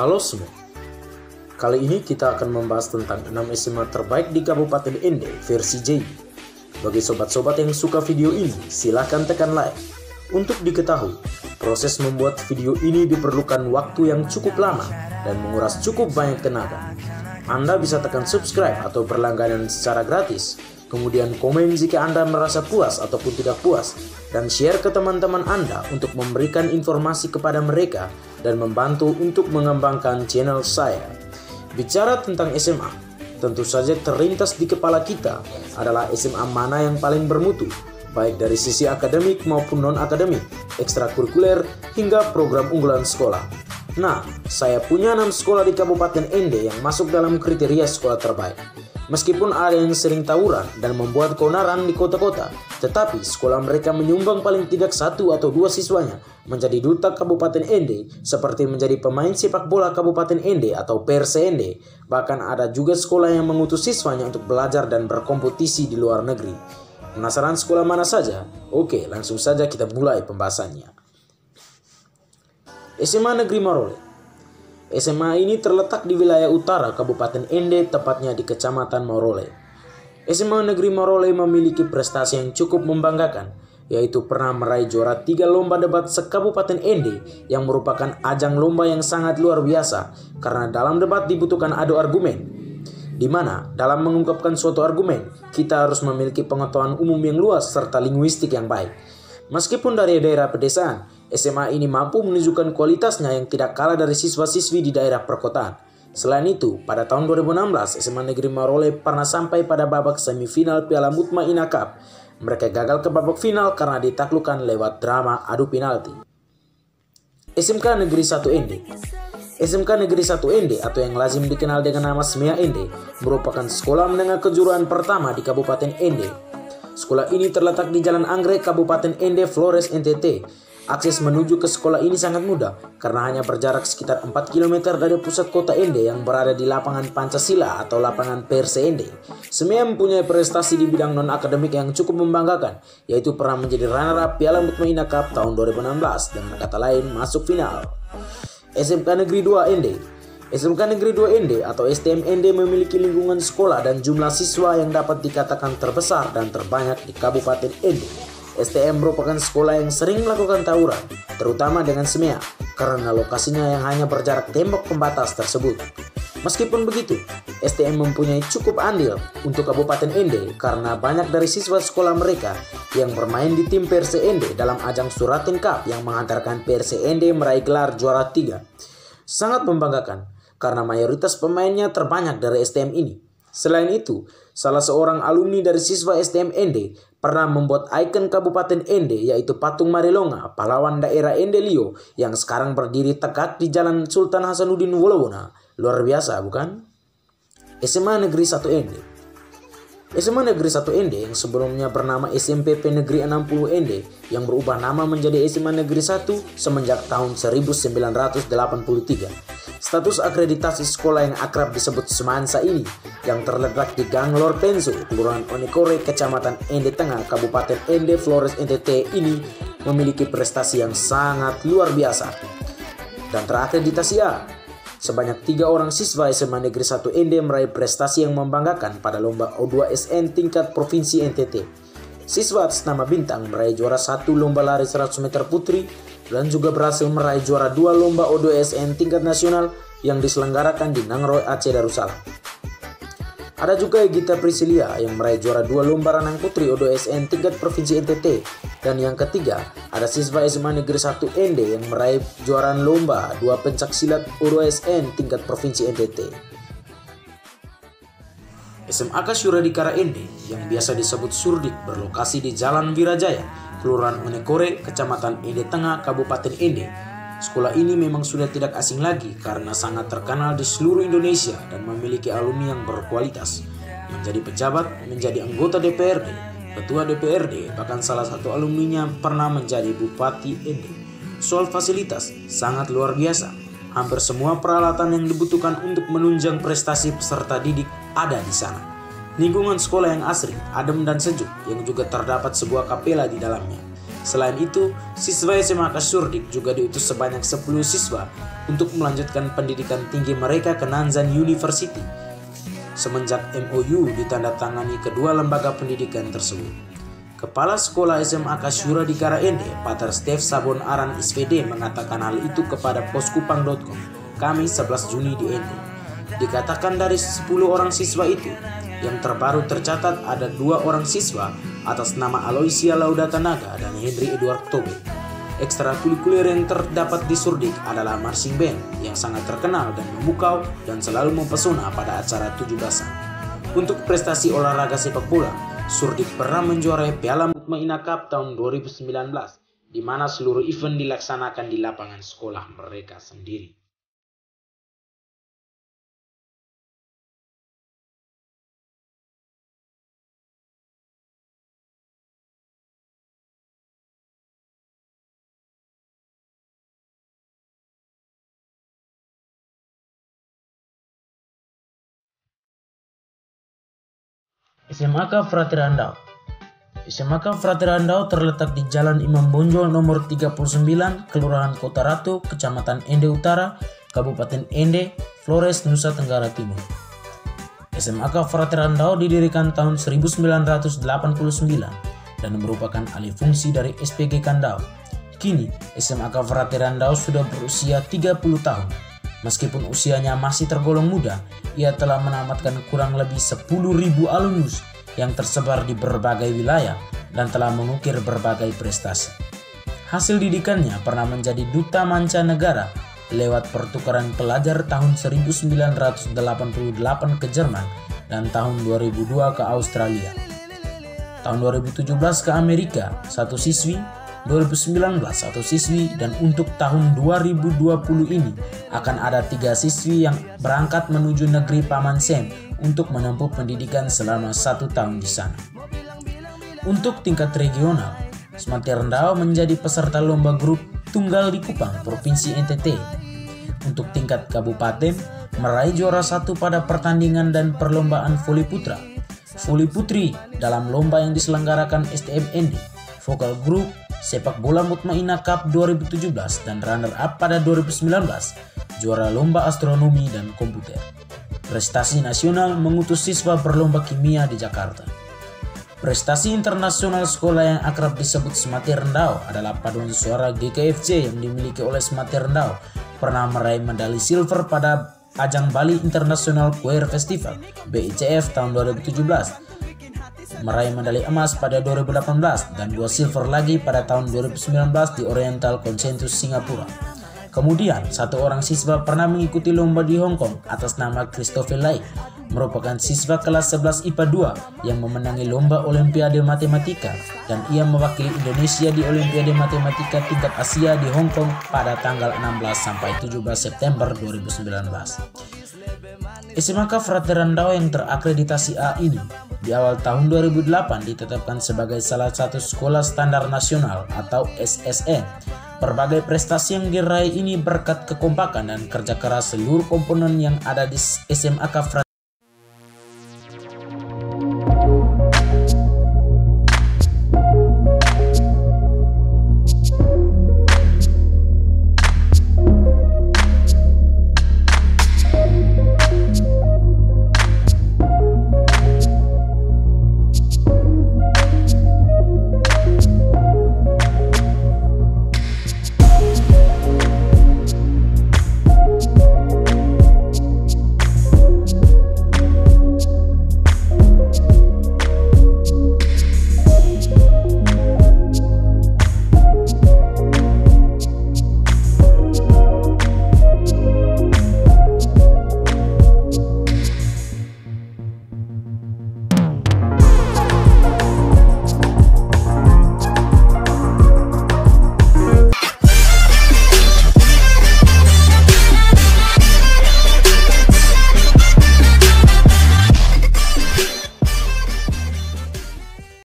Halo semua, kali ini kita akan membahas tentang 6 SMA terbaik di Kabupaten Ende versi JI. Bagi sobat-sobat yang suka video ini, silahkan tekan like. Untuk diketahui, proses membuat video ini diperlukan waktu yang cukup lama dan menguras cukup banyak tenaga. Anda bisa tekan subscribe atau berlangganan secara gratis, kemudian komen jika Anda merasa puas ataupun tidak puas, dan share ke teman-teman Anda untuk memberikan informasi kepada mereka dan membantu untuk mengembangkan channel saya. Bicara tentang SMA, tentu saja terlintas di kepala kita adalah SMA mana yang paling bermutu, baik dari sisi akademik maupun non-akademik, ekstrakurikuler, hingga program unggulan sekolah. Nah, saya punya 6 sekolah di Kabupaten Ende yang masuk dalam kriteria sekolah terbaik. Meskipun ada yang sering tawuran dan membuat keonaran di kota-kota, tetapi sekolah mereka menyumbang paling tidak 1 atau 2 siswanya menjadi duta Kabupaten Ende, seperti menjadi pemain sepak bola Kabupaten Ende atau PRC Ende. Bahkan ada juga sekolah yang mengutus siswanya untuk belajar dan berkompetisi di luar negeri. Penasaran sekolah mana saja? Oke, langsung saja kita mulai pembahasannya. SMA Negeri Marole. SMA ini terletak di wilayah utara Kabupaten Ende, tepatnya di Kecamatan Marole. SMA Negeri Marole memiliki prestasi yang cukup membanggakan, yaitu pernah meraih juara 3 lomba debat se-Kabupaten Ende yang merupakan ajang lomba yang sangat luar biasa karena dalam debat dibutuhkan adu argumen, di mana dalam mengungkapkan suatu argumen kita harus memiliki pengetahuan umum yang luas serta linguistik yang baik. Meskipun dari daerah pedesaan, SMA ini mampu menunjukkan kualitasnya yang tidak kalah dari siswa-siswi di daerah perkotaan. Selain itu, pada tahun 2016, SMA Negeri Marole pernah sampai pada babak semifinal Piala Mutmainah Cup. Mereka gagal ke babak final karena ditaklukkan lewat drama adu penalti. SMK Negeri 1 Ende. SMK Negeri 1 Ende atau yang lazim dikenal dengan nama SMEA Ende merupakan sekolah menengah kejuruan pertama di Kabupaten Ende. Sekolah ini terletak di Jalan Anggrek, Kabupaten Ende, Flores, NTT. Akses menuju ke sekolah ini sangat mudah karena hanya berjarak sekitar 4 km dari pusat kota Ende yang berada di lapangan Pancasila atau lapangan PRC Ende. SMEA mempunyai prestasi di bidang non-akademik yang cukup membanggakan, yaitu pernah menjadi runner-up Piala Mutmainah Cup tahun 2016 dan kata lain masuk final. SMK Negeri 2 Ende. SMK Negeri 2 Ende atau STM Ende memiliki lingkungan sekolah dan jumlah siswa yang dapat dikatakan terbesar dan terbanyak di Kabupaten Ende. STM merupakan sekolah yang sering melakukan tawuran, terutama dengan SMEA, karena lokasinya yang hanya berjarak tembok pembatas tersebut. Meskipun begitu, STM mempunyai cukup andil untuk Kabupaten Ende karena banyak dari siswa sekolah mereka yang bermain di tim PRC Ende dalam ajang Suratin Cup yang mengantarkan PRC Ende meraih gelar juara 3. Sangat membanggakan karena mayoritas pemainnya terbanyak dari STM ini. Selain itu, salah seorang alumni dari siswa STM Ende pernah membuat ikon Kabupaten Ende yaitu patung Marilonga, pahlawan daerah Ende Lio yang sekarang berdiri tegak di Jalan Sultan Hasanuddin Wolowona. Luar biasa, bukan? SMA Negeri 1 Ende. SMA Negeri 1 Ende yang sebelumnya bernama SMPP Negeri 60 Ende yang berubah nama menjadi SMA Negeri 1 semenjak tahun 1983. Status akreditasi sekolah yang akrab disebut Semansa ini yang terletak di Gang Lor Penso, Kelurahan Onekore, Kecamatan Ende Tengah, Kabupaten Ende, Flores, NTT ini memiliki prestasi yang sangat luar biasa dan terakreditasi A. Sebanyak 3 orang siswa SMA Negeri 1 Ende meraih prestasi yang membanggakan pada lomba O2SN tingkat Provinsi NTT. Siswa atas nama Bintang meraih juara 1 lomba lari 100 meter putri dan juga berhasil meraih juara 2 lomba O2SN tingkat nasional yang diselenggarakan di Nangroe, Aceh Darussalam. Ada juga Gita Priscilia yang meraih juara 2 lomba renang putri O2SN tingkat Provinsi NTT. Dan yang ketiga, ada siswa SMA Negeri 1 Ende yang meraih juara lomba 2 pencak silat O2SN tingkat Provinsi NTT. SMAK Suradikara Ende yang biasa disebut Surdik berlokasi di Jalan Wirajaya, Kelurahan Onekore, Kecamatan Ende Tengah, Kabupaten Ende. Sekolah ini memang sudah tidak asing lagi karena sangat terkenal di seluruh Indonesia dan memiliki alumni yang berkualitas. Menjadi pejabat, menjadi anggota DPRD, ketua DPRD, bahkan salah satu alumninya pernah menjadi Bupati Ende. Soal fasilitas, sangat luar biasa. Hampir semua peralatan yang dibutuhkan untuk menunjang prestasi peserta didik ada di sana. Lingkungan sekolah yang asri, adem dan sejuk, yang juga terdapat sebuah kapela di dalamnya. Selain itu, siswa SMAK Surdik juga diutus sebanyak 10 siswa untuk melanjutkan pendidikan tinggi mereka ke Nanzan University semenjak MOU ditandatangani kedua lembaga pendidikan tersebut. Kepala Sekolah SMAK Syura di Karaende, Pater Stef Sabon Aran SVD mengatakan hal itu kepada poskupang.com, Kamis 11 Juni di Ende. Dikatakan dari 10 orang siswa itu, yang terbaru tercatat ada 2 orang siswa atas nama Aloysia Laudata Naga dan Henry Edward Tobe. Ekstrakurikuler yang terdapat di Surdik adalah marching band yang sangat terkenal dan memukau dan selalu mempesona pada acara 17-an. Untuk prestasi olahraga sepak bola, Surdik pernah menjuarai Piala Mutmainah Cup tahun 2019, di mana seluruh event dilaksanakan di lapangan sekolah mereka sendiri. SMAK Frater Andau. SMAK Frater Andau terletak di Jalan Imam Bonjol nomor 39, Kelurahan Kota Ratu, Kecamatan Ende Utara, Kabupaten Ende, Flores, Nusa Tenggara Timur. SMAK Frater Andau didirikan tahun 1989 dan merupakan alih fungsi dari SPG Kandau. Kini, SMAK Frater Andau sudah berusia 30 tahun. Meskipun usianya masih tergolong muda, ia telah menamatkan kurang lebih 10.000 alumnus yang tersebar di berbagai wilayah dan telah mengukir berbagai prestasi. Hasil didikannya pernah menjadi duta mancanegara lewat pertukaran pelajar tahun 1988 ke Jerman dan tahun 2002 ke Australia. Tahun 2017 ke Amerika, 1 siswi, 2019 1 siswi, dan untuk tahun 2020 ini akan ada 3 siswi yang berangkat menuju negeri Paman Sam untuk menempuh pendidikan selama 1 tahun di sana. Untuk tingkat regional, Sematir Rendau menjadi peserta lomba grup tunggal di Kupang, Provinsi NTT. Untuk tingkat kabupaten, meraih juara 1 pada pertandingan dan perlombaan voli putra, voli putri dalam lomba yang diselenggarakan STMND, vokal grup, Sepak Bola Mutmainah Cup 2017 dan runner-up pada 2019, juara lomba astronomi dan komputer. Prestasi nasional mengutus siswa berlomba kimia di Jakarta. Prestasi internasional sekolah yang akrab disebut Sematir Rendau adalah paduan suara GKFC yang dimiliki oleh Sematir Rendau, pernah meraih medali silver pada ajang Bali International Choir Festival BICF tahun 2017, meraih medali emas pada 2018 dan 2 silver lagi pada tahun 2019 di Oriental Consensus Singapura. Kemudian, 1 orang siswa pernah mengikuti lomba di Hong Kong atas nama Christopher Lai, merupakan siswa kelas 11 IPA 2 yang memenangi lomba Olimpiade Matematika, dan ia mewakili Indonesia di Olimpiade Matematika tingkat Asia di Hong Kong pada tanggal 16 sampai 17 September 2019. SMAK Frater Rendau yang terakreditasi A ini di awal tahun 2008 ditetapkan sebagai salah satu sekolah standar nasional atau SSN. Berbagai prestasi yang diraih ini berkat kekompakan dan kerja keras seluruh komponen yang ada di SMAK Frater.